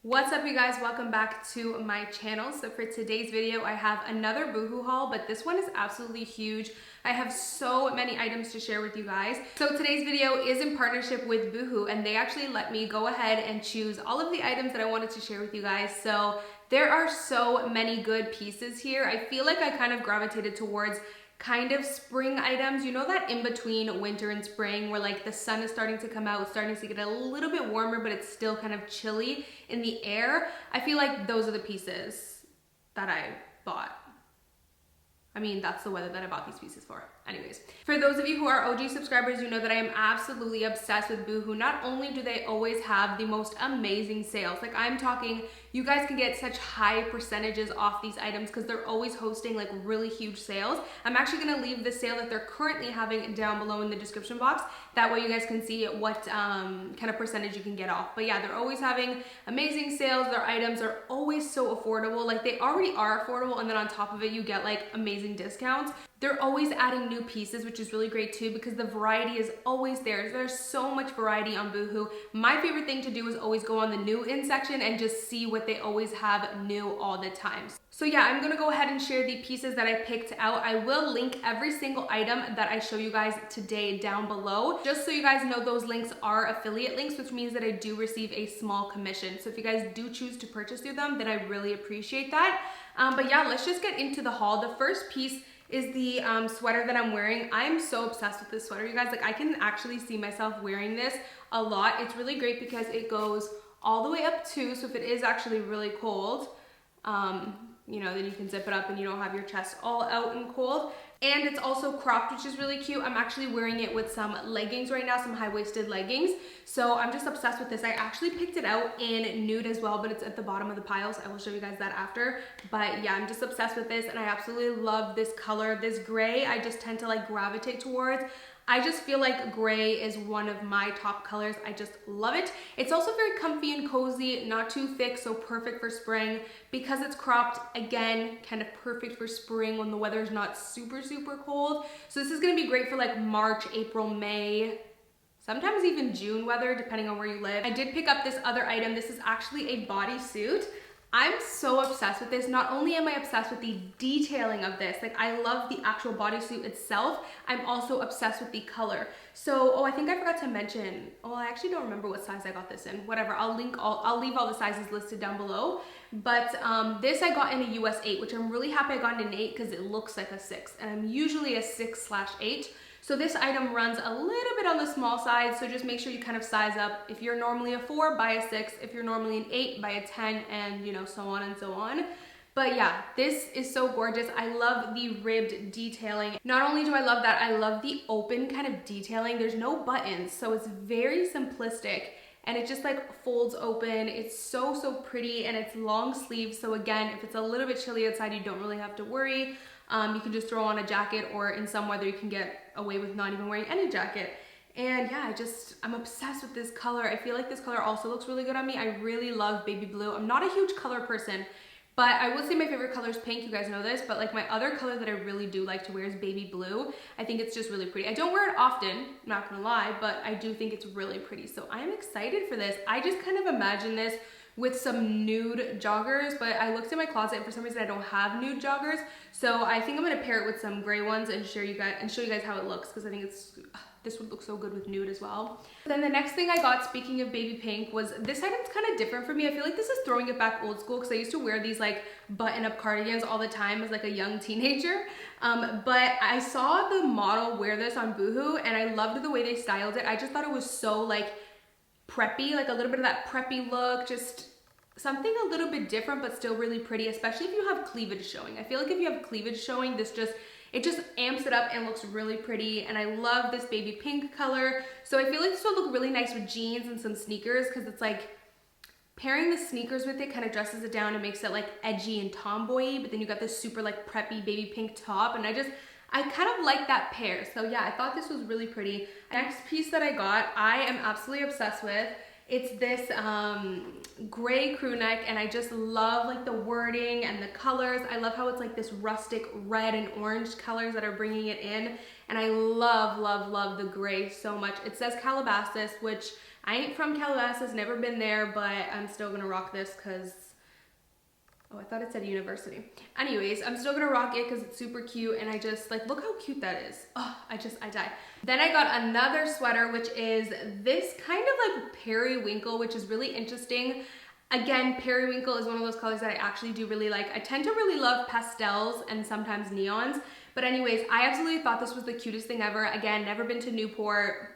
What's up, you guys? Welcome back to my channel. So for today's video, I have another Boohoo haul, but this one is absolutely huge. I have so many items to share with you guys. So today's video is in partnership with Boohoo, and they actually let me go ahead and choose all of the items that I wanted to share with you guys. So there are so many good pieces here. I feel like I kind of gravitated towards kind of spring items, you know, that in between winter and spring where like the sun is starting to come out, starting to get a little bit warmer, but it's still kind of chilly in the air. I feel like those are the pieces that I bought. I mean, that's the weather that I bought these pieces for. Anyways, for those of you who are OG subscribers, you know that I am absolutely obsessed with Boohoo. Not only do they always have the most amazing sales, like I'm talking, you guys can get such high percentages off these items because they're always hosting like really huge sales. I'm actually gonna leave the sale that they're currently having down below in the description box. That way you guys can see what kind of percentage you can get off. But yeah, they're always having amazing sales. Their items are always so affordable. Like they already are affordable, and then on top of it, you get like amazing discounts. They're always adding new pieces, which is really great too, because the variety is always there. There's so much variety on Boohoo. My favorite thing to do is always go on the new in section and just see what they always have new all the time. So yeah, I'm gonna go ahead and share the pieces that I picked out. I will link every single item that I show you guys today down below, just so you guys know those links are affiliate links, which means that I do receive a small commission. So if you guys do choose to purchase through them, then I really appreciate that. But yeah, let's just get into the haul. The first piece is the sweater that I'm wearing. I'm so obsessed with this sweater, you guys. Like I can actually see myself wearing this a lot. It's really great because it goes all the way up too, so if it is actually really cold, you know, then you can zip it up and you don't have your chest all out and cold. And it's also cropped, which is really cute. I'm actually wearing it with some leggings right now, some high-waisted leggings. So I'm just obsessed with this. I actually picked it out in nude as well, but it's at the bottom of the pile, so I will show you guys that after. But yeah, I'm just obsessed with this, and I absolutely love this color. This gray, I just tend to like gravitate towards. I just feel like gray is one of my top colors. I just love it. It's also very comfy and cozy, not too thick, so perfect for spring. Because it's cropped, again, kind of perfect for spring when the weather is not super cold. So this is gonna be great for like March, April, May, sometimes even June weather, depending on where you live. I did pick up this other item. This is actually a bodysuit. I'm so obsessed with this. Not only am I obsessed with the detailing of this, like I love the actual bodysuit itself, I'm also obsessed with the color. So, I think I forgot to mention, I actually don't remember what size I got this in. Whatever, I'll leave all the sizes listed down below. But this I got in a US 8, which I'm really happy I got in an 8 because it looks like a 6, and I'm usually a 6/8. So this item runs a little bit on the small side, so just make sure you kind of size up. If you're normally a 4, buy a 6. If you're normally an 8, buy a 10, and you know, so on and so on. But yeah, this is so gorgeous. I love the ribbed detailing. Not only do I love that, I love the open kind of detailing. There's no buttons, so it's very simplistic. And it just like folds open. It's so pretty, and it's long sleeves. So again, if it's a little bit chilly outside, you don't really have to worry. You can just throw on a jacket, or in some weather you can get away with not even wearing any jacket. And yeah, I'm obsessed with this color. I feel like this color also looks really good on me. I really love baby blue. I'm not a huge color person, but I would say my favorite color is pink. You guys know this, but like my other color that I really do like to wear is baby blue. I think it's just really pretty. I don't wear it often, I'm not gonna lie, but I do think it's really pretty. So I'm excited for this. I just kind of imagine this with some nude joggers, but I looked in my closet and for some reason I don't have nude joggers. So I think I'm gonna pair it with some gray ones and show you guys how it looks, because I think this would look so good with nude as well. Then the next thing I got, speaking of baby pink, was this item's kind of different for me. I feel like this is throwing it back old school, because I used to wear these like button-up cardigans all the time as like a young teenager. But I saw the model wear this on Boohoo, and I loved the way they styled it. I just thought it was so like preppy, like a little bit of that preppy look, just something a little bit different but still really pretty, especially if you have cleavage showing. I feel like if you have cleavage showing, it just amps it up and looks really pretty. And I love this baby pink color. So I feel like this will look really nice with jeans and some sneakers, because it's like pairing the sneakers with it kind of dresses it down and makes it like edgy and tomboy, but then you got this super like preppy baby pink top, and I kind of like that pair. So yeah, I thought this was really pretty. Next piece that I got, I am absolutely obsessed with. It's this gray crew neck, and I just love like the wording and the colors. I love how it's like this rustic red and orange colors that are bringing it in. And I love the gray so much. It says Calabasas, which I ain't from Calabasas, never been there, but I'm still gonna rock this because, oh, I thought it said university. Anyways, I'm still gonna rock it because it's super cute, and I just, like, look how cute that is. Oh, I die. Then I got another sweater, which is this kind of like periwinkle, which is really interesting. Again, periwinkle is one of those colors that I actually do really like. I tend to really love pastels and sometimes neons. But anyways, I absolutely thought this was the cutest thing ever. Again, never been to Newport,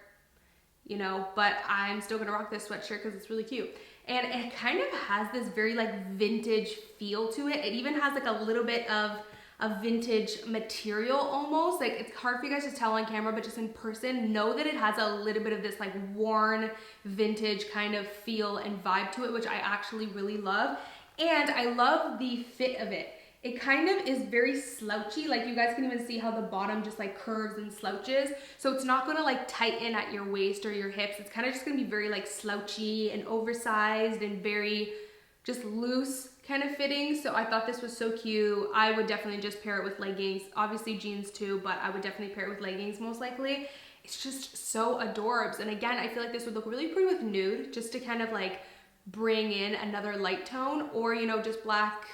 you know, but I'm still gonna rock this sweatshirt because it's really cute. And it kind of has this very like vintage feel to it. It even has like a little bit of a vintage material almost. Like, it's hard for you guys to tell on camera, but just in person, know that it has a little bit of this like worn vintage kind of feel and vibe to it, which I actually really love. And I love the fit of it. It kind of is very slouchy. Like, you guys can even see how the bottom just like curves and slouches. So it's not gonna like tighten at your waist or your hips. It's kind of just gonna be very like slouchy and oversized and very just loose kind of fitting. So I thought this was so cute. I would definitely just pair it with leggings, obviously jeans too, but I would definitely pair it with leggings most likely. It's just so adorbs. And again, I feel like this would look really pretty with nude, just to kind of like bring in another light tone, or, you know, just black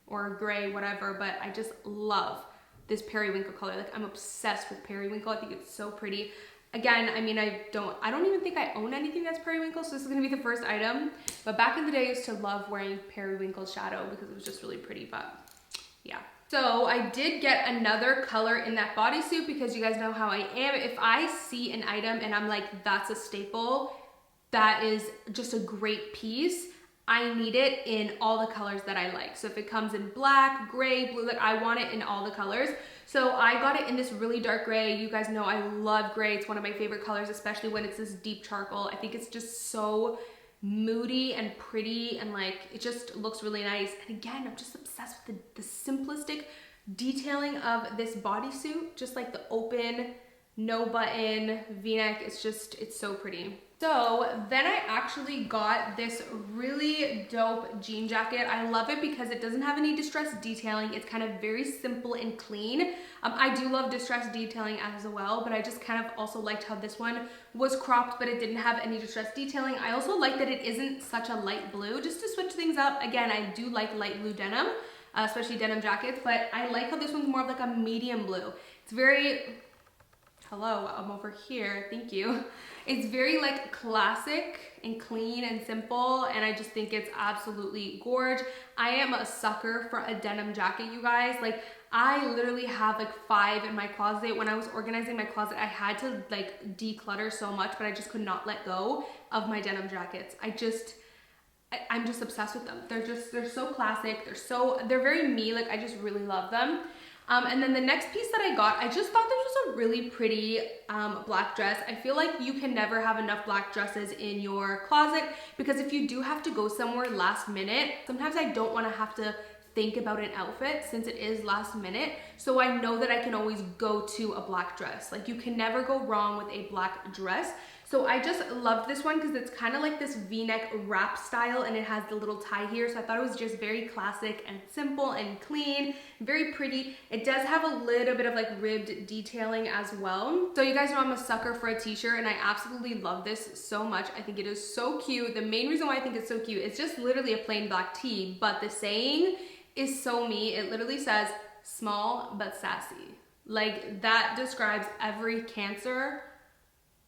or gray, whatever. But I just love this periwinkle color. Like, I'm obsessed with periwinkle. I think it's so pretty. Again, I mean, I don't even think I own anything that's periwinkle, so this is gonna be the first item. But back in the day, I used to love wearing periwinkle shadow because it was just really pretty, but yeah. So I did get another color in that bodysuit because you guys know how I am. If I see an item and I'm like, that's a staple, that is just a great piece, I need it in all the colors that I like. So if it comes in black, gray, blue, like, I want it in all the colors. So I got it in this really dark gray. You guys know I love gray. It's one of my favorite colors, especially when it's this deep charcoal. I think it's just so moody and pretty, and like, it just looks really nice. And again, I'm just obsessed with the simplistic detailing of this bodysuit. Just like the open, no button V-neck. It's so pretty. So then I actually got this really dope jean jacket. I love it because it doesn't have any distressed detailing. It's kind of very simple and clean. I do love distressed detailing as well, but I just kind of also liked how this one was cropped, but it didn't have any distressed detailing. I also like that it isn't such a light blue, just to switch things up. Again, I do like light blue denim, especially denim jackets, but I like how this one's more of like a medium blue. It's very, hello, I'm over here, thank you. It's very like classic and clean and simple, and I just think it's absolutely gorgeous. I am a sucker for a denim jacket, you guys. Like, I literally have like 5 in my closet. When I was organizing my closet, I had to like declutter so much, but I just could not let go of my denim jackets. I'm just obsessed with them. They're so classic. They're very me. Like, I just really love them. And then the next piece that I got, I just thought this was a really pretty black dress. I feel like you can never have enough black dresses in your closet, because if you do have to go somewhere last minute, sometimes I don't want to have to think about an outfit since it is last minute. So I know that I can always go to a black dress. Like, you can never go wrong with a black dress. So I just loved this one because it's kind of like this V-neck wrap style, and it has the little tie here. So I thought it was just very classic and simple and clean, very pretty. It does have a little bit of like ribbed detailing as well. So you guys know I'm a sucker for a t-shirt, and I absolutely love this so much. I think it is so cute. The main reason why I think it's so cute, it's just literally a plain black tee, but the saying is so me. It literally says, small but sassy. Like, that describes every Cancer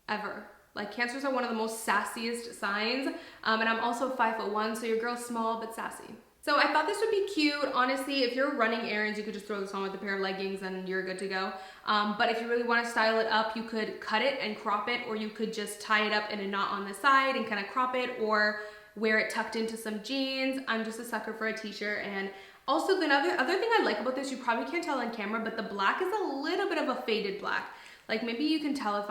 ever. Like, Cancers are one of the most sassiest signs, and I'm also 5'1", so your girl's small but sassy. So I thought this would be cute. Honestly, if you're running errands, you could just throw this on with a pair of leggings and you're good to go. But if you really want to style it up, you could cut it and crop it, or you could just tie it up in a knot on the side and kind of crop it, or wear it tucked into some jeans. I'm just a sucker for a t-shirt. And also, the other thing I like about this, you probably can't tell on camera, but the black is a little bit of a faded black. Like, maybe you can tell if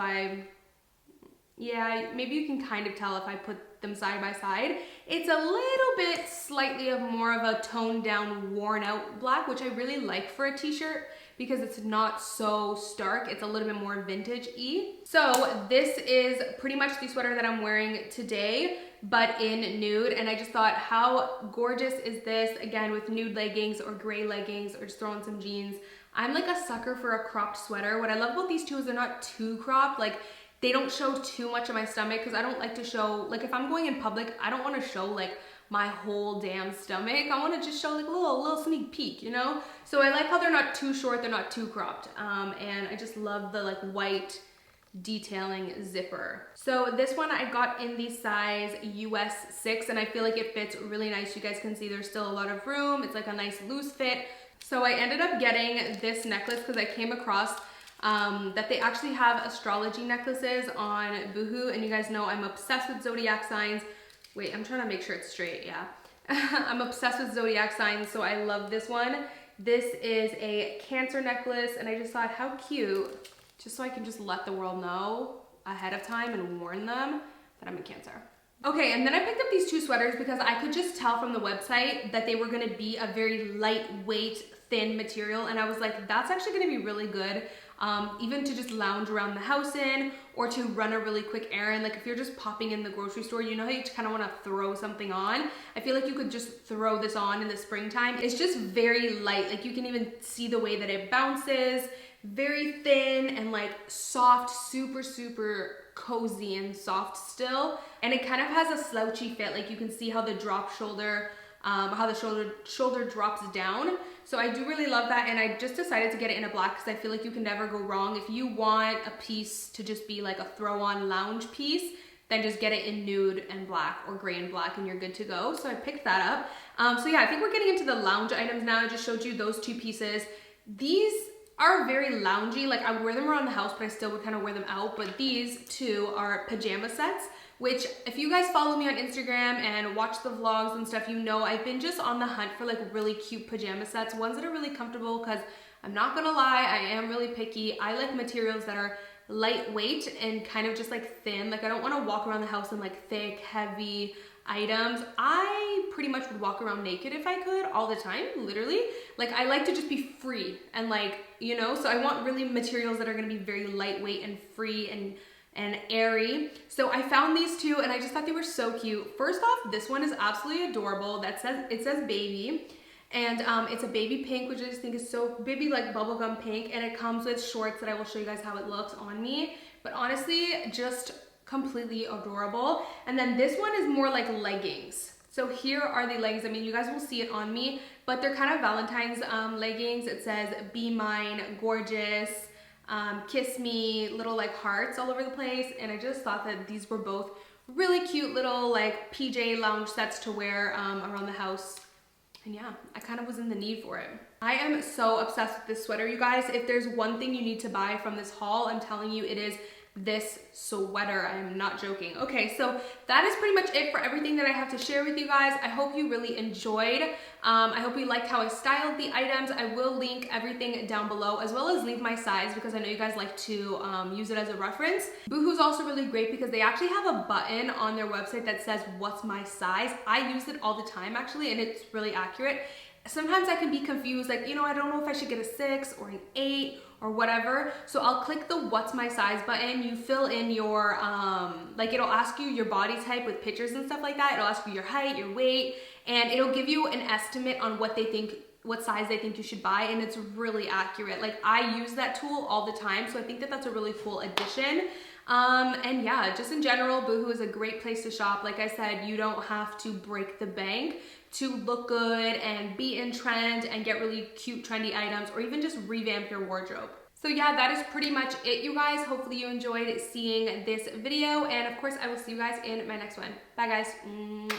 maybe you can kind of tell if I put them side by side. It's a little bit slightly of more of a toned down, worn out black, which I really like for a t-shirt because it's not so stark. It's a little bit more vintage-y. So this is pretty much the sweater that I'm wearing today, but in nude. And I just thought, how gorgeous is this? Again, with nude leggings or gray leggings, or just throw on some jeans. I'm like a sucker for a cropped sweater. What I love about these two is they're not too cropped. Like, they don't show too much of my stomach because I don't like to show, like if I'm going in public, I don't want to show like my whole damn stomach. I want to just show like a little sneak peek, you know? So I like how they're not too short, they're not too cropped. And I just love the like white detailing zipper. So this one I got in the size US 6 and I feel like it fits really nice. You guys can see there's still a lot of room. It's like a nice loose fit. So I ended up getting this necklace because I came across that they actually have astrology necklaces on Boohoo, and you guys know I'm obsessed with zodiac signs. Wait, I'm trying to make sure it's straight, yeah. I'm obsessed with zodiac signs, so I love this one. This is a Cancer necklace, and I just thought how cute, just so I can just let the world know ahead of time and warn them that I'm a Cancer. Okay, and then I picked up these two sweaters because I could just tell from the website that they were gonna be a very lightweight, thin material, and I was like, that's actually gonna be really good. Even to just lounge around the house in, or to run a really quick errand. Like if you're just popping in the grocery store, you know how you kind of want to throw something on? I feel like you could just throw this on in the springtime. It's just very light. Like you can even see the way that it bounces. Very thin and like soft, super, super cozy and soft still. And it kind of has a slouchy fit. Like you can see how the drop shoulder, how the shoulder drops down. So I do really love that, and I just decided to get it in a black because I feel like you can never go wrong. If you want a piece to just be like a throw-on lounge piece, then just get it in nude and black or gray and black and you're good to go. So I picked that up. So yeah, I think we're getting into the lounge items now. I just showed you those two pieces. These are very loungy. Like I wear them around the house, but I still would kind of wear them out. But these two are pajama sets, which if you guys follow me on Instagram and watch the vlogs and stuff, you know I've been just on the hunt for like really cute pajama sets, ones that are really comfortable, because I'm not gonna lie, I am really picky. I like materials that are lightweight and kind of just like thin. Like I don't wanna walk around the house in like thick, heavy items. I pretty much would walk around naked if I could all the time, literally. Like I like to just be free and like, you know, so I want really materials that are gonna be very lightweight and free and airy. So I found these two and I just thought they were so cute. First off, this one is absolutely adorable. It says baby, and it's a baby pink, which I just think is so baby, like bubblegum pink, and it comes with shorts that I will show you guys how it looks on me. But honestly, just completely adorable. And then this one is more like leggings. So here are the leggings. I mean, you guys will see it on me, but they're kind of Valentine's leggings. It says be mine, gorgeous, kiss me, little like hearts all over the place. And I just thought that these were both really cute little like PJ lounge sets to wear around the house. And yeah, I kind of was in the need for it. I am so obsessed with this sweater, you guys. If there's one thing you need to buy from this haul, I'm telling you it is this sweater. I am not joking. Okay, so that is pretty much it for everything that I have to share with you guys. I hope you really enjoyed. I hope you liked how I styled the items. I will link everything down below, as well as leave my size, because I know you guys like to use it as a reference. Boohoo's also really great because they actually have a button on their website that says what's my size. I use it all the time actually, and it's really accurate. Sometimes I can be confused, like, you know, I don't know if I should get a 6 or an 8 or whatever. So I'll click the what's my size button. You fill in your, like it'll ask you your body type with pictures and stuff like that. It'll ask you your height, your weight, and it'll give you an estimate on what size they think you should buy, and it's really accurate. Like I use that tool all the time, so I think that that's a really cool addition. And yeah, just in general, Boohoo is a great place to shop. Like I said, you don't have to break the bank to look good and be in trend and get really cute, trendy items, or even just revamp your wardrobe. So yeah, that is pretty much it, you guys. Hopefully you enjoyed seeing this video, and of course I will see you guys in my next one. Bye guys. Mwah.